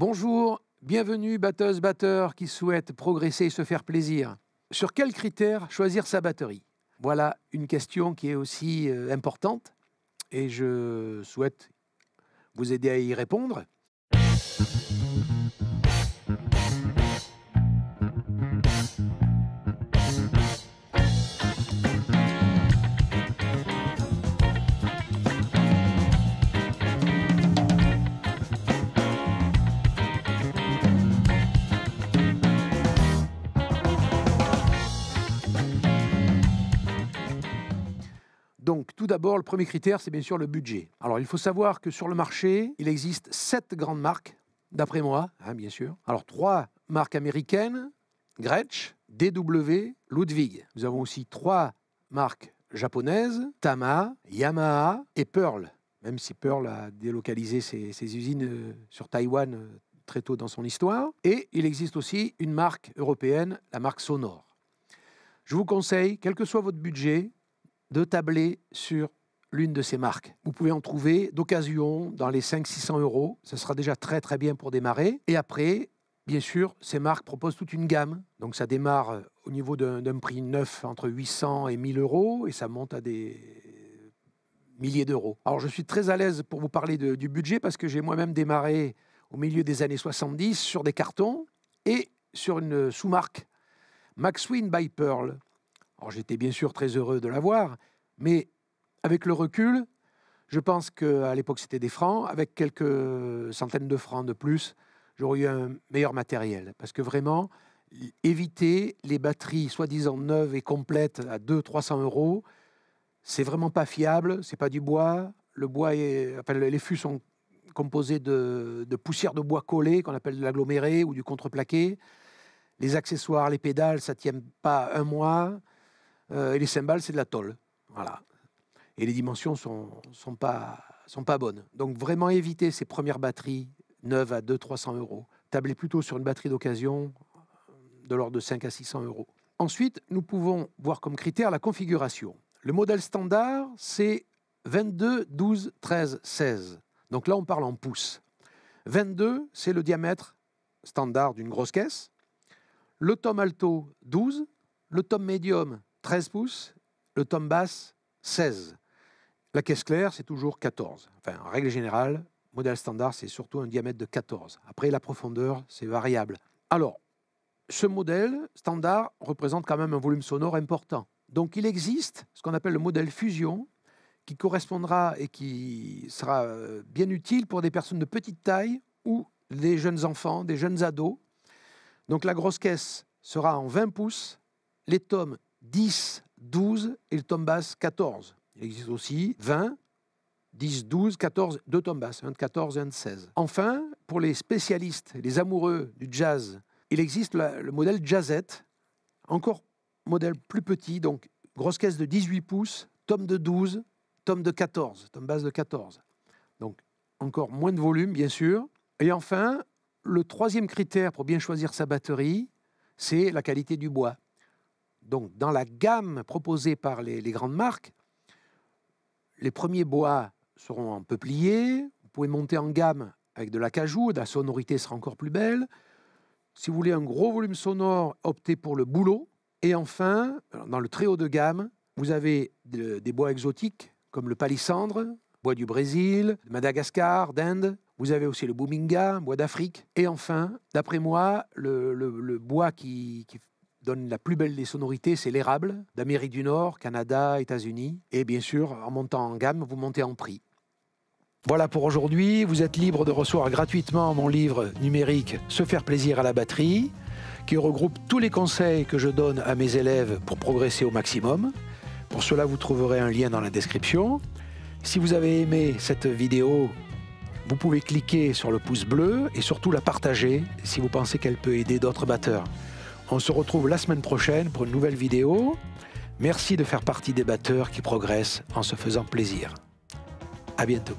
Bonjour, bienvenue batteuse, batteur qui souhaite progresser et se faire plaisir. Sur quels critères choisir sa batterie? Voilà une question qui est aussi importante et je souhaite vous aider à y répondre. Donc, tout d'abord, le premier critère, c'est bien sûr le budget. Alors, il faut savoir que sur le marché, il existe 7 grandes marques, d'après moi, bien sûr. Alors, 3 marques américaines, Gretsch, DW, Ludwig. Nous avons aussi 3 marques japonaises, Tama, Yamaha et Pearl. Même si Pearl a délocalisé ses usines sur Taïwan très tôt dans son histoire. Et il existe aussi une marque européenne, la marque Sonor. Je vous conseille, quel que soit votre budget, de tabler sur l'une de ces marques. Vous pouvez en trouver d'occasion dans les 500-600 €. Ce sera déjà très très bien pour démarrer. Et après, bien sûr, ces marques proposent toute une gamme. Donc ça démarre au niveau d'un prix neuf entre 800 et 1000 € et ça monte à des milliers d'euros. Alors je suis très à l'aise pour vous parler du budget parce que j'ai moi-même démarré au milieu des années 70 sur des cartons et sur une sous-marque Maxwin by Pearl. Alors j'étais bien sûr très heureux de l'avoir, mais avec le recul, je pense qu'à l'époque c'était des francs, avec quelques centaines de francs de plus, j'aurais eu un meilleur matériel. Parce que vraiment, éviter les batteries soi-disant neuves et complètes à 200-300 €, c'est vraiment pas fiable, c'est pas du bois. Le bois les fûts sont composés de poussière de bois collée, qu'on appelle de l'aggloméré ou du contreplaqué. Les accessoires, les pédales, ça ne tient pas un mois. Et les cymbales, c'est de la tôle. Voilà. Et les dimensions sont pas bonnes. Donc, vraiment éviter ces premières batteries neuves à 200-300 €. Tablez plutôt sur une batterie d'occasion de l'ordre de 500 à 600 €. Ensuite, nous pouvons voir comme critère la configuration. Le modèle standard, c'est 22, 12, 13, 16. Donc là, on parle en pouces. 22, c'est le diamètre standard d'une grosse caisse. Le tome alto, 12. Le tome médium, 13 pouces, le tome basse, 16. La caisse claire, c'est toujours 14. Enfin, en règle générale, modèle standard, c'est surtout un diamètre de 14. Après, la profondeur, c'est variable. Alors, ce modèle standard représente quand même un volume sonore important. Donc, il existe ce qu'on appelle le modèle fusion, qui correspondra et qui sera bien utile pour des personnes de petite taille ou des jeunes enfants, des jeunes ados. Donc, la grosse caisse sera en 20 pouces, les tomes 10, 12 et le tome basse 14. Il existe aussi 20, 10, 12, 14, 2 tomes basses, un de 14 et un de 16. Enfin, pour les spécialistes, les amoureux du jazz, il existe le modèle Jazzette, encore modèle plus petit, donc grosse caisse de 18 pouces, tome de 12, tome de 14, tome basse de 14. Donc encore moins de volume, bien sûr. Et enfin, le troisième critère pour bien choisir sa batterie, c'est la qualité du bois. Donc, dans la gamme proposée par les grandes marques, les premiers bois seront en peuplier. Vous pouvez monter en gamme avec de l'acajou, la sonorité sera encore plus belle. Si vous voulez un gros volume sonore, optez pour le bouleau. Et enfin, dans le très haut de gamme, vous avez des bois exotiques comme le palissandre, bois du Brésil, de Madagascar, d'Inde. Vous avez aussi le bouminga, bois d'Afrique. Et enfin, d'après moi, le bois qui donne la plus belle des sonorités, c'est l'érable, d'Amérique du Nord, Canada, États-Unis. Et bien sûr, en montant en gamme, vous montez en prix. Voilà pour aujourd'hui. Vous êtes libre de recevoir gratuitement mon livre numérique « Se faire plaisir à la batterie » qui regroupe tous les conseils que je donne à mes élèves pour progresser au maximum. Pour cela, vous trouverez un lien dans la description. Si vous avez aimé cette vidéo, vous pouvez cliquer sur le pouce bleu et surtout la partager si vous pensez qu'elle peut aider d'autres batteurs. On se retrouve la semaine prochaine pour une nouvelle vidéo. Merci de faire partie des batteurs qui progressent en se faisant plaisir. À bientôt.